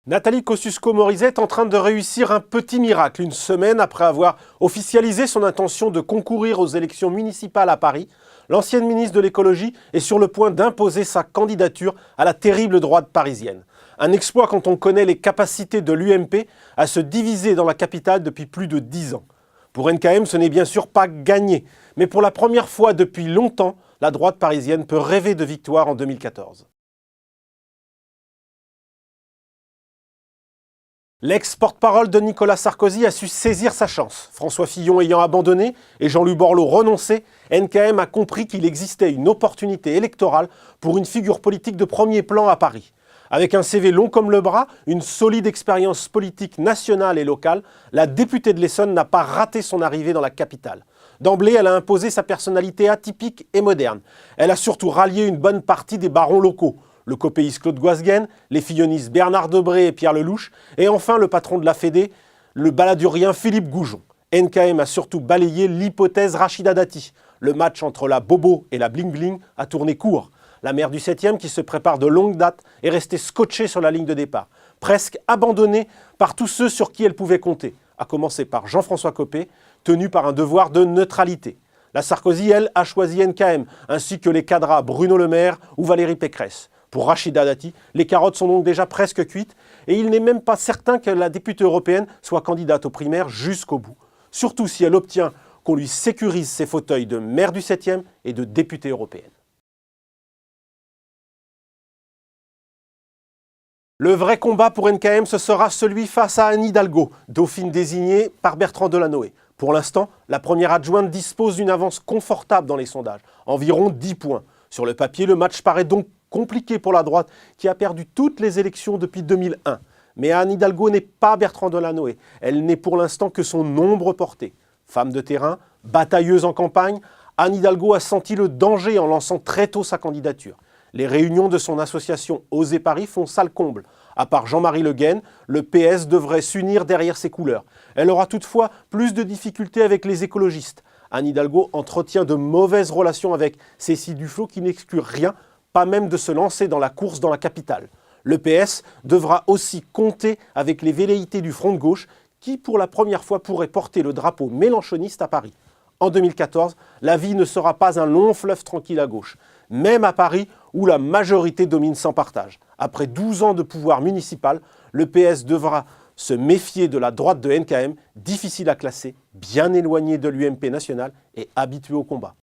Nathalie Kosciusko-Morizet est en train de réussir un petit miracle. Une semaine après avoir officialisé son intention de concourir aux élections municipales à Paris, l'ancienne ministre de l'écologie est sur le point d'imposer sa candidature à la terrible droite parisienne. Un exploit quand on connaît les capacités de l'UMP à se diviser dans la capitale depuis plus de 10 ans. Pour NKM, ce n'est bien sûr pas gagné, mais pour la première fois depuis longtemps, la droite parisienne peut rêver de victoire en 2014. L'ex-porte-parole de Nicolas Sarkozy a su saisir sa chance. François Fillon ayant abandonné et Jean-Louis Borloo renoncé, NKM a compris qu'il existait une opportunité électorale pour une figure politique de premier plan à Paris. Avec un CV long comme le bras, une solide expérience politique nationale et locale, la députée de l'Essonne n'a pas raté son arrivée dans la capitale. D'emblée, elle a imposé sa personnalité atypique et moderne. Elle a surtout rallié une bonne partie des barons locaux. Le copéiste Claude Goisguen, les fillonistes Bernard Debré et Pierre Lelouch, et enfin le patron de la Fédé, le baladurien Philippe Goujon. NKM a surtout balayé l'hypothèse Rachida Dati. Le match entre la Bobo et la Bling Bling a tourné court. La maire du 7e, qui se prépare de longue date, est restée scotchée sur la ligne de départ, presque abandonnée par tous ceux sur qui elle pouvait compter, à commencer par Jean-François Copé, tenu par un devoir de neutralité. La Sarkozy, elle, a choisi NKM, ainsi que les cadras Bruno Le Maire ou Valérie Pécresse. Pour Rachida Dati, les carottes sont donc déjà presque cuites et il n'est même pas certain que la députée européenne soit candidate aux primaires jusqu'au bout. Surtout si elle obtient qu'on lui sécurise ses fauteuils de maire du 7e et de députée européenne. Le vrai combat pour NKM, ce sera celui face à Anne Hidalgo, dauphine désignée par Bertrand Delanoë. Pour l'instant, la première adjointe dispose d'une avance confortable dans les sondages, environ 10 points. Sur le papier, le match paraît donc compliqué pour la droite qui a perdu toutes les élections depuis 2001. Mais Anne Hidalgo n'est pas Bertrand Delanoë. Elle n'est pour l'instant que son ombre portée. Femme de terrain, batailleuse en campagne, Anne Hidalgo a senti le danger en lançant très tôt sa candidature. Les réunions de son association Osez Paris font salle comble. À part Jean-Marie Le Guen, le PS devrait s'unir derrière ses couleurs. Elle aura toutefois plus de difficultés avec les écologistes. Anne Hidalgo entretient de mauvaises relations avec Cécile Duflot qui n'exclut rien, pas même de se lancer dans la course dans la capitale. Le PS devra aussi compter avec les velléités du Front de gauche qui, pour la première fois, pourrait porter le drapeau mélenchoniste à Paris. En 2014, la vie ne sera pas un long fleuve tranquille à gauche, même à Paris où la majorité domine sans partage. Après 12 ans de pouvoir municipal, le PS devra se méfier de la droite de NKM, difficile à classer, bien éloignée de l'UMP nationale et habituée au combat.